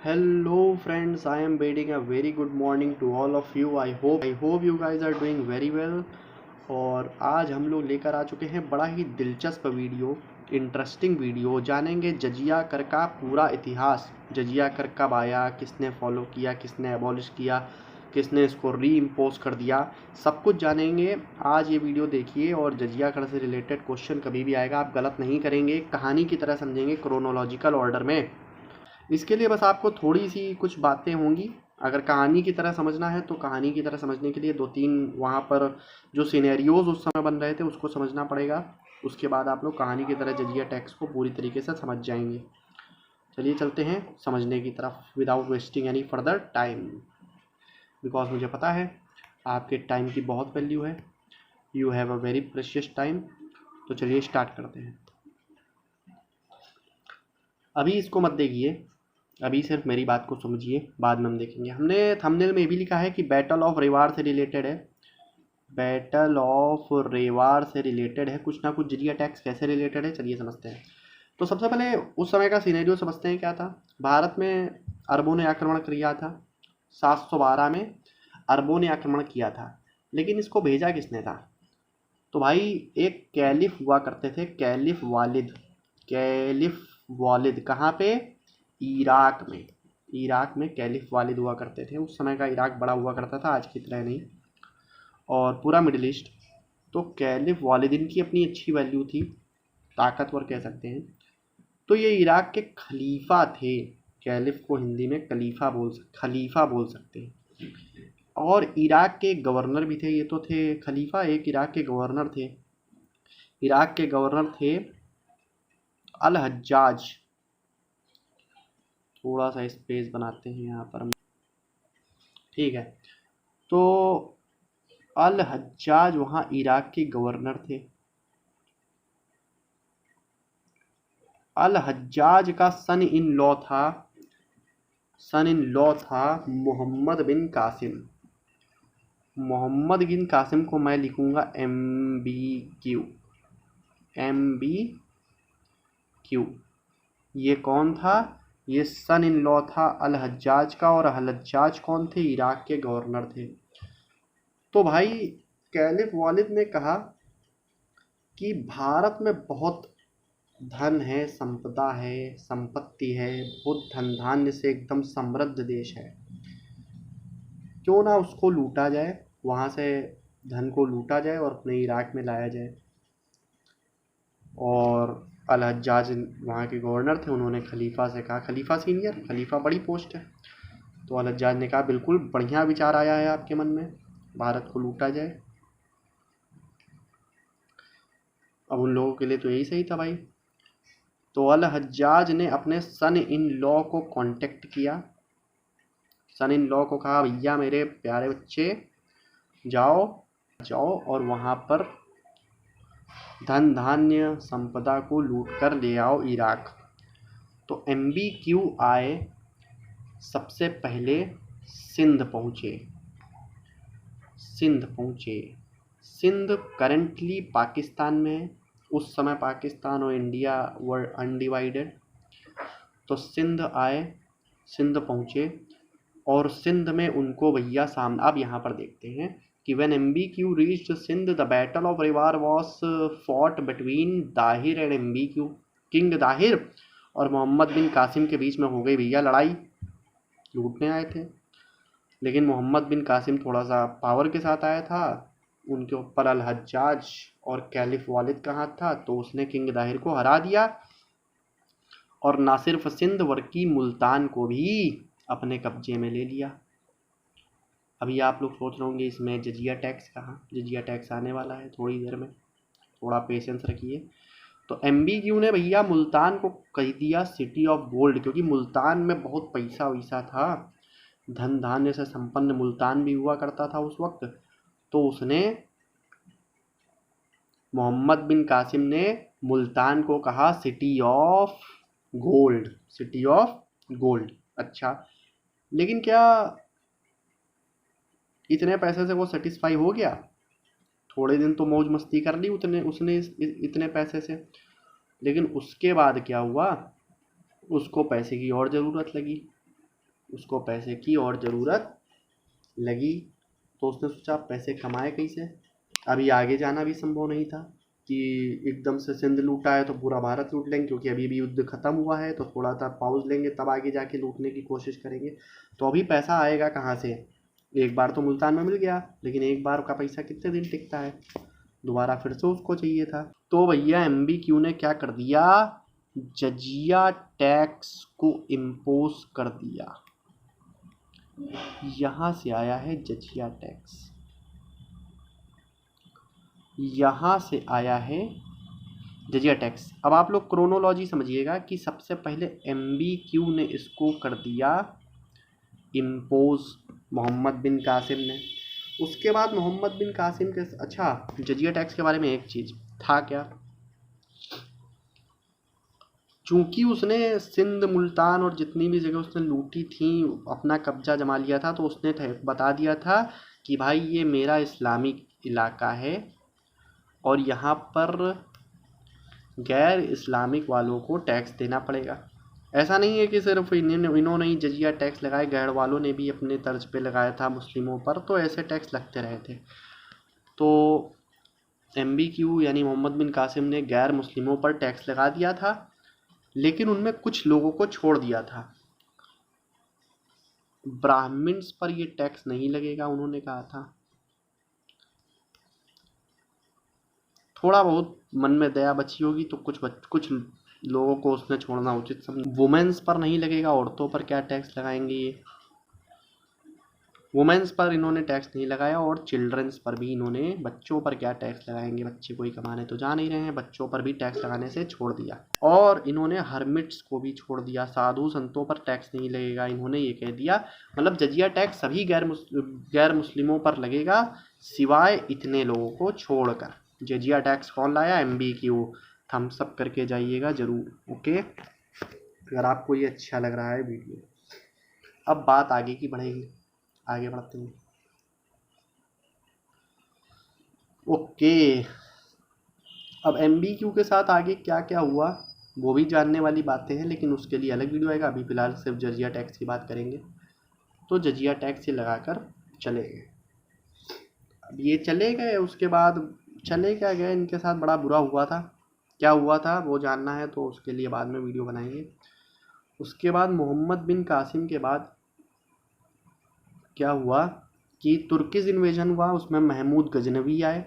Hello friends, I am bidding a very good morning to all of you. I hope you guys are doing very well. और आज हम लोग लेकर आ चुके हैं बड़ा ही दिलचस्प वीडियो, इंटरेस्टिंग वीडियो। जानेंगे जजिया कर का पूरा इतिहास। जजिया कर कब आया, किसने फॉलो किया, किसने एबॉलिश किया, किसने इसको री इम्पोज कर दिया, सब कुछ जानेंगे। आज ये वीडियो देखिए और जजिया कर से रिलेटेड क्वेश्चन कभी भी आएगा आप गलत नहीं करेंगे, कहानी की तरह समझेंगे, क्रोनोलॉजिकल ऑर्डर में। इसके लिए बस आपको थोड़ी सी कुछ बातें होंगी। अगर कहानी की तरह समझना है तो कहानी की तरह समझने के लिए 2-3 वहाँ पर जो सिनेरियोज उस समय बन रहे थे उसको समझना पड़ेगा। उसके बाद आप लोग कहानी की तरह जजिया टैक्स को पूरी तरीके से समझ जाएंगे। चलिए चलते हैं समझने की तरफ without wasting any further time, because मुझे पता है आपके टाइम की बहुत वैल्यू है। You have a very precious time. तो चलिए स्टार्ट करते हैं। अभी इसको मत देखिए, अभी सिर्फ मेरी बात को समझिए, बाद में हम देखेंगे। हमने थंबनेल में ये भी लिखा है कि बैटल ऑफ रेवार से रिलेटेड है। बैटल ऑफ रेवार से रिलेटेड है, कुछ ना कुछ जजिया टैक्स कैसे रिलेटेड है चलिए समझते हैं। तो सबसे पहले उस समय का सिनेरियो समझते हैं क्या था। भारत में अरबों ने आक्रमण किया था। 712 में अरबों ने आक्रमण किया था, लेकिन इसको भेजा किसने था? तो भाई एक कैलिफ हुआ करते थे, कैलिफ वालिद। कैलिफ वालिद कहाँ पे? इराक में। इराक में कैलिफ वालिद हुआ करते थे। उस समय का इराक बड़ा हुआ करता था, आज की तरह नहीं, और पूरा मिडिल ईस्ट। तो कैलिफ वालिदिन की अपनी अच्छी वैल्यू थी, ताकतवर कह सकते हैं। तो ये इराक के खलीफा थे। कैलिफ को हिंदी में खलीफा बोल सकते हैं। और इराक के गवर्नर भी थे। ये तो थे खलीफा, एक इराक के गवर्नर थे। इराक के गवर्नर थे अल हज्जाज। थोड़ा सा स्पेस बनाते हैं यहाँ पर हम, ठीक है। तो अल हज्जाज वहाँ इराक के गवर्नर थे। अल हज्जाज का सन इन लॉ था मोहम्मद बिन कासिम। मोहम्मद बिन कासिम को मैं लिखूंगा MBQ। ये कौन था? ये सन इन लॉ था अल हज्जाज का, और अल हज्जाज कौन थे? इराक के गवर्नर थे। तो भाई कैलिफ वालिद ने कहा कि भारत में बहुत धन है, संपदा है, संपत्ति है, बहुत धन धान्य से एकदम समृद्ध देश है, क्यों ना उसको लूटा जाए, वहाँ से धन को लूटा जाए और अपने इराक में लाया जाए। और अल हज्जाज वहाँ के गवर्नर थे, उन्होंने खलीफा से कहा, खलीफा सीनियर, खलीफा बड़ी पोस्ट है। तो अल हज्जाज ने कहा बिल्कुल बढ़िया विचार आया है आपके मन में, भारत को लूटा जाए। अब उन लोगों के लिए तो यही सही था भाई। तो अल हज्जाज ने अपने सन इन लॉ को कांटेक्ट किया। सन इन लॉ को कहा भैया मेरे प्यारे बच्चे, जाओ और वहाँ पर धन धान्य संपदा को लूट कर ले आओ इराक। तो MBQ आए, सबसे पहले सिंध पहुँचे। सिंध करंटली पाकिस्तान में है। उस समय पाकिस्तान और इंडिया वर अनडिवाइडेड। तो सिंध आए, सिंध पहुँचे, और सिंध में उनको भैया सामने, अब यहाँ पर देखते हैं कि when MBQ reached Sindh, the battle of Rewar was fought between Dahir and MBQ। King Dahir और मोहम्मद बिन कासिम के बीच में हो गई भैया लड़ाई। लूटने आए थे, लेकिन मोहम्मद बिन कासिम थोड़ा सा पावर के साथ आया था, उनके ऊपर अल हज्जाज और कैलिफ वालिद का हाथ था, तो उसने किंग दाहिर को हरा दिया, और ना सिर्फ सिंध बल्कि मुल्तान को भी अपने कब्जे में ले लिया। अभी आप लोग सोच रहे होंगे इसमें जजिया टैक्स कहाँ? जजिया टैक्स आने वाला है थोड़ी देर में, थोड़ा पेशेंस रखिए। तो MBQ ने भैया मुल्तान को कह दिया सिटी ऑफ गोल्ड, क्योंकि मुल्तान में बहुत पैसा वैसा था, धन धान्य से संपन्न मुल्तान भी हुआ करता था उस वक्त। तो उसने, मोहम्मद बिन कासिम ने मुल्तान को कहा सिटी ऑफ गोल्ड। अच्छा, लेकिन क्या इतने पैसे से वो सेटिस्फाई हो गया? थोड़े दिन तो मौज मस्ती कर ली उसने इतने पैसे से, लेकिन उसके बाद क्या हुआ, उसको पैसे की और ज़रूरत लगी। उसको पैसे की और ज़रूरत लगी, तो उसने सोचा पैसे कमाए कैसे। अभी आगे जाना भी संभव नहीं था कि एकदम से सिंध लूटा है तो पूरा भारत लूट लेंगे, क्योंकि अभी भी युद्ध खत्म हुआ है, तो थोड़ा सा पॉज लेंगे तब आगे जाके लूटने की कोशिश करेंगे। तो अभी पैसा आएगा कहाँ से। एक बार तो मुल्तान में मिल गया, लेकिन एक बार का पैसा कितने दिन टिकता है, दोबारा फिर से उसको चाहिए था। तो भैया MBQ ने क्या कर दिया, जजिया टैक्स को इम्पोज कर दिया। यहां से आया है जजिया टैक्स, यहां से आया है जजिया टैक्स। अब आप लोग क्रोनोलॉजी समझिएगा कि सबसे पहले MBQ ने इसको कर दिया इम्पोज, मोहम्मद बिन कासिम ने। उसके बाद मोहम्मद बिन कासिम के, अच्छा जजिया टैक्स के बारे में एक चीज़ था क्या, चूंकि उसने सिंध मुल्तान और जितनी भी जगह उसने लूटी थी अपना कब्जा जमा लिया था, तो उसने बता दिया था कि भाई ये मेरा इस्लामिक इलाका है और यहाँ पर गैर इस्लामिक वालों को टैक्स देना पड़ेगा। ऐसा नहीं है कि सिर्फ इन्होंने ही जजिया टैक्स लगाए, गैर वालों ने भी अपने तर्ज पे लगाया था मुस्लिमों पर, तो ऐसे टैक्स लगते रहे थे। तो MBQ यानी मोहम्मद बिन कासिम ने गैर मुस्लिमों पर टैक्स लगा दिया था, लेकिन उनमें कुछ लोगों को छोड़ दिया था। ब्राह्मण्स पर ये टैक्स नहीं लगेगा उन्होंने कहा था। थोड़ा बहुत मन में दया बची होगी तो कुछ लोगों को उसने छोड़ना उचित समझा। वुमेन्स पर नहीं लगेगा, औरतों पर क्या टैक्स लगाएंगे ये, वुमेन्स पर इन्होंने टैक्स नहीं लगाया, और चिल्ड्रंस पर भी इन्होंने, बच्चों पर क्या टैक्स लगाएंगे, बच्चे कोई कमाने तो जा नहीं रहे हैं, बच्चों पर भी टैक्स लगाने से छोड़ दिया। और इन्होंने हर्मिट्स को भी छोड़ दिया, साधु संतों पर टैक्स नहीं लगेगा, इन्होंने ये कह दिया। मतलब जजिया टैक्स सभी गैर मुस्लिमों पर लगेगा सिवाय इतने लोगों को छोड़कर। जजिया टैक्स कौन लाया, MBQ। थम्स अप करके जाइएगा जरूर, ओके, अगर आपको ये अच्छा लग रहा है वीडियो। अब बात आगे की बढ़ेगी, आगे बढ़ते हैं। ओके, अब MBQ के साथ आगे क्या क्या हुआ वो भी जानने वाली बातें हैं, लेकिन उसके लिए अलग वीडियो आएगा। अभी फिलहाल सिर्फ जजिया टैक्स की बात करेंगे। तो जजिया टैक्स से लगाकर चले गए। अब ये चले गए, उसके बाद चले क्या गए, इनके साथ बड़ा बुरा हुआ था। क्या हुआ था वो जानना है तो उसके लिए बाद में वीडियो बनाएंगे। उसके बाद मोहम्मद बिन कासिम के बाद क्या हुआ कि तुर्किश इन्वेजन हुआ, उसमें महमूद गजनवी आए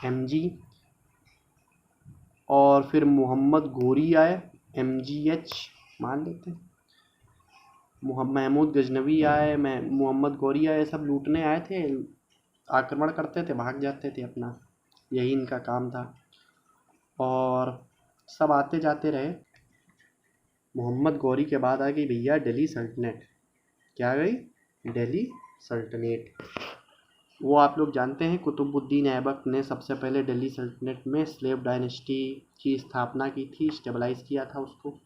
MG, और फिर मोहम्मद गोरी आए MGH मान लेते हैं, महमूद गजनवी आए, मोहम्मद गोरी आए, सब लूटने आए थे, आक्रमण करते थे, भाग जाते थे अपना, यही इनका काम था। और सब आते जाते रहे। मोहम्मद गौरी के बाद आ गई भैया दिल्ली सल्तनत। क्या आ गई, दिल्ली सल्तनत। वो आप लोग जानते हैं कुतुबुद्दीन ऐबक ने सबसे पहले दिल्ली सल्तनत में स्लेव डायनेस्टी की स्थापना की थी, स्टेबलाइज किया था उसको।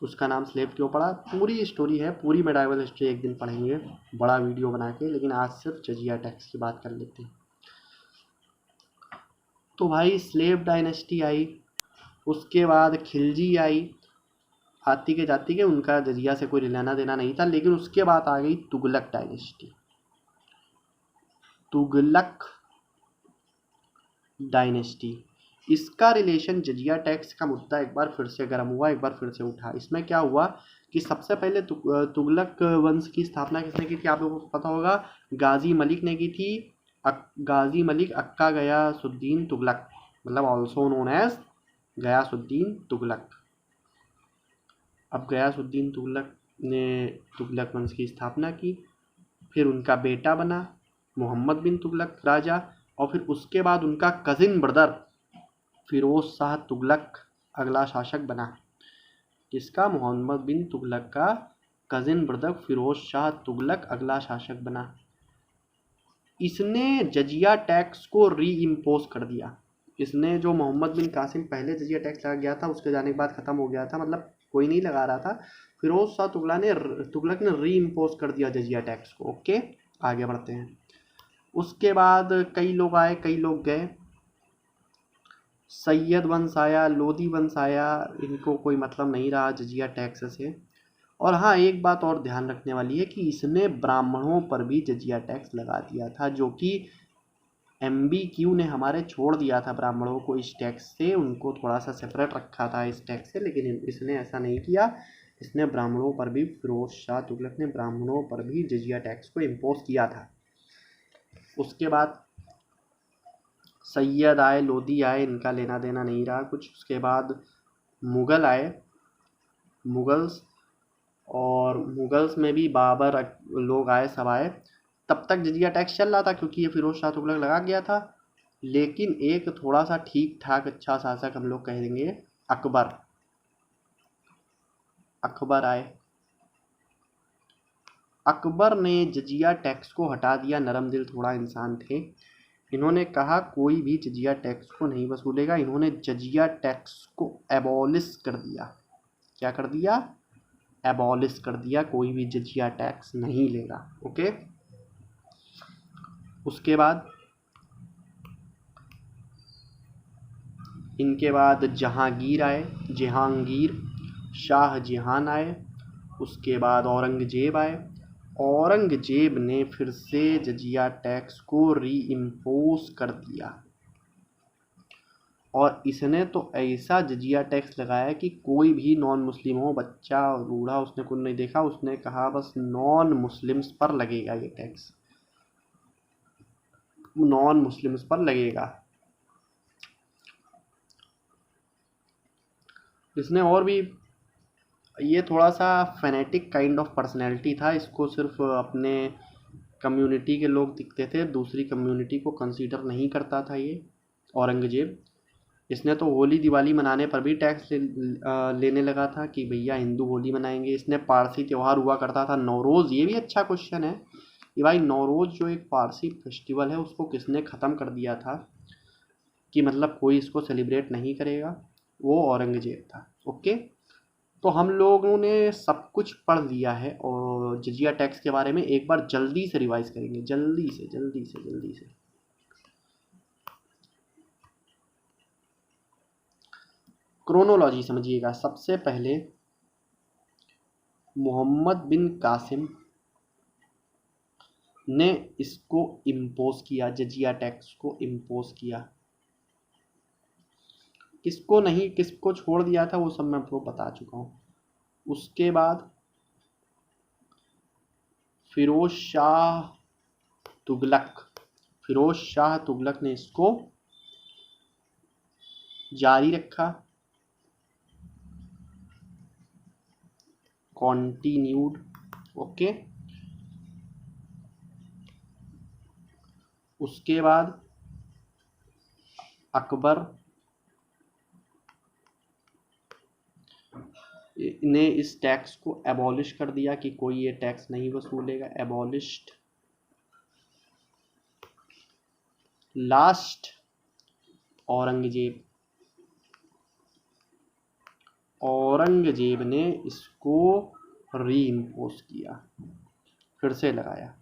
उसका नाम स्लेव क्यों पड़ा, पूरी स्टोरी है, पूरी मेडाइवल हिस्ट्री एक दिन पढ़ेंगे बड़ा वीडियो बना के, लेकिन आज सिर्फ जजिया टैक्स की बात कर लेते हैं। तो भाई स्लेव डायनेस्टी आई, उसके बाद खिलजी आई, आती के जाती के, उनका जजिया से कोई लेना देना नहीं था। लेकिन उसके बाद आ गई तुगलक डायनेस्टी, तुगलक डायनेस्टी। इसका रिलेशन जजिया टैक्स का मुद्दा एक बार फिर से गर्म हुआ, एक बार फिर से उठा। इसमें क्या हुआ कि सबसे पहले तुगलक वंश की स्थापना किसने की थी, आप लोगों को पता होगा, गाजी मलिक ने की थी। गाजी मलिक अक्का गयासुद्दीन तुगलक, मतलब also known as Ghiyasuddin Tughlaq. अब गयासुद्दीन तुगलक ने तुगलक वंश की स्थापना की, फिर उनका बेटा बना मोहम्मद बिन तुगलक राजा, और फिर उसके बाद उनका कजिन ब्रदर फिरोज शाह तुगलक अगला शासक बना। किसका, मोहम्मद बिन तुगलक का कजिन ब्रदर फिरोज शाह तुगलक अगला शासक बना। इसने जजिया टैक्स को री इम्पोज कर दिया। इसने, जो मोहम्मद बिन कासिम पहले जजिया टैक्स लगा गया था, उसके जाने के बाद ख़त्म हो गया था, मतलब कोई नहीं लगा रहा था, फिरोज शाह तुगलक ने री इम्पोज कर दिया जजिया टैक्स को। ओके, आगे बढ़ते हैं। उसके बाद कई लोग आए, कई लोग गए, सैयद वंश आया, लोधी वंश आया, इनको कोई मतलब नहीं रहा जजिया टैक्स से। और हाँ, एक बात और ध्यान रखने वाली है कि इसने ब्राह्मणों पर भी जजिया टैक्स लगा दिया था, जो कि MBQ ने हमारे छोड़ दिया था ब्राह्मणों को इस टैक्स से, उनको थोड़ा सा सेपरेट रखा था इस टैक्स से, लेकिन इसने ऐसा नहीं किया। इसने ब्राह्मणों पर भी, फिरोज शाह तुगलक ने ब्राह्मणों पर भी जजिया टैक्स को इम्पोज किया था। उसके बाद सैयद आए, लोधी आए, इनका लेना देना नहीं रहा कुछ। उसके बाद मुग़ल आए, मुग़ल्स, और मुग़ल्स में भी बाबर लोग आए, सब आए। तब तक जजिया टैक्स चल रहा था क्योंकि ये फिरोज शाह तुगलक लगा गया था। लेकिन एक थोड़ा सा ठीक ठाक अच्छा शासक हम लोग कह देंगे, अकबर। अकबर आए, अकबर ने जजिया टैक्स को हटा दिया। नरम दिल थोड़ा इंसान थे। इन्होंने कहा कोई भी जजिया टैक्स को नहीं वसूलेगा। इन्होंने जजिया टैक्स को एबॉलिश कर दिया। क्या कर दिया? एबॉलिश कर दिया। कोई भी जजिया टैक्स नहीं लेगा। ओके। उसके बाद इनके बाद जहांगीर आए, जहांगीर, शाहजहां आए। उसके बाद औरंगजेब आए। औरंगजेब ने फिर से जजिया टैक्स को री इम्पोज कर दिया, और इसने तो ऐसा जजिया टैक्स लगाया कि कोई भी नॉन मुस्लिम हो, बच्चा बूढ़ा, उसने कुछ नहीं देखा। उसने कहा बस नॉन मुस्लिम्स पर लगेगा ये टैक्स, नॉन मुस्लिम्स पर लगेगा। इसने और भी, ये थोड़ा सा फेनेटिक काइंड ऑफ पर्सनैलिटी था। इसको सिर्फ अपने कम्युनिटी के लोग दिखते थे, दूसरी कम्युनिटी को कंसीडर नहीं करता था ये औरंगजेब। इसने तो होली दिवाली मनाने पर भी टैक्स लेने लगा था कि भैया हिंदू होली मनाएंगे। इसने पारसी त्यौहार हुआ करता था, नौरोज़। ये भी अच्छा क्वेश्चन है कि भाई नौरोज़ जो एक पारसी फेस्टिवल है उसको किसने ख़त्म कर दिया था, कि मतलब कोई इसको सेलिब्रेट नहीं करेगा। वो औरंगजेब था। ओके। तो हम लोगों ने सब कुछ पढ़ लिया है, और जजिया टैक्स के बारे में एक बार जल्दी से रिवाइज करेंगे, जल्दी से जल्दी से जल्दी से। क्रोनोलॉजी समझिएगा। सबसे पहले मोहम्मद बिन कासिम ने इसको इम्पोज किया, जजिया टैक्स को इम्पोज किया। किसको नहीं, किसको छोड़ दिया था वो सब मैं आपको बता चुका हूँ। उसके बाद फिरोज शाह तुगलक, फिरोज शाह तुगलक ने इसको जारी रखा, कॉन्टिन्यूड। ओके। उसके बाद अकबर ने इस टैक्स को एबॉलिश कर दिया कि कोई ये टैक्स नहीं वसूलेगा, एबॉलिश्ड। लास्ट औरंगजेब, औरंगजेब ने इसको री इम्पोज किया, फिर से लगाया।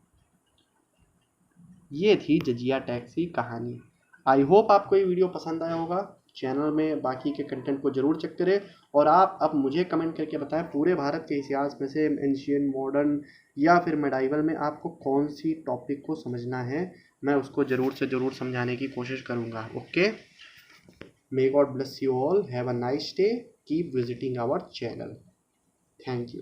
ये थी जजिया टैक्स की कहानी। आई होप आपको ये वीडियो पसंद आया होगा। चैनल में बाकी के कंटेंट को ज़रूर चेक करें, और आप अब मुझे कमेंट करके बताएं पूरे भारत के इतिहास में से एंशियंट, मॉडर्न या फिर मेडाइवल में आपको कौन सी टॉपिक को समझना है। मैं उसको ज़रूर से ज़रूर समझाने की कोशिश करूँगा। Okay. May God bless you all, have a nice day, keep visiting our channel. Thank you.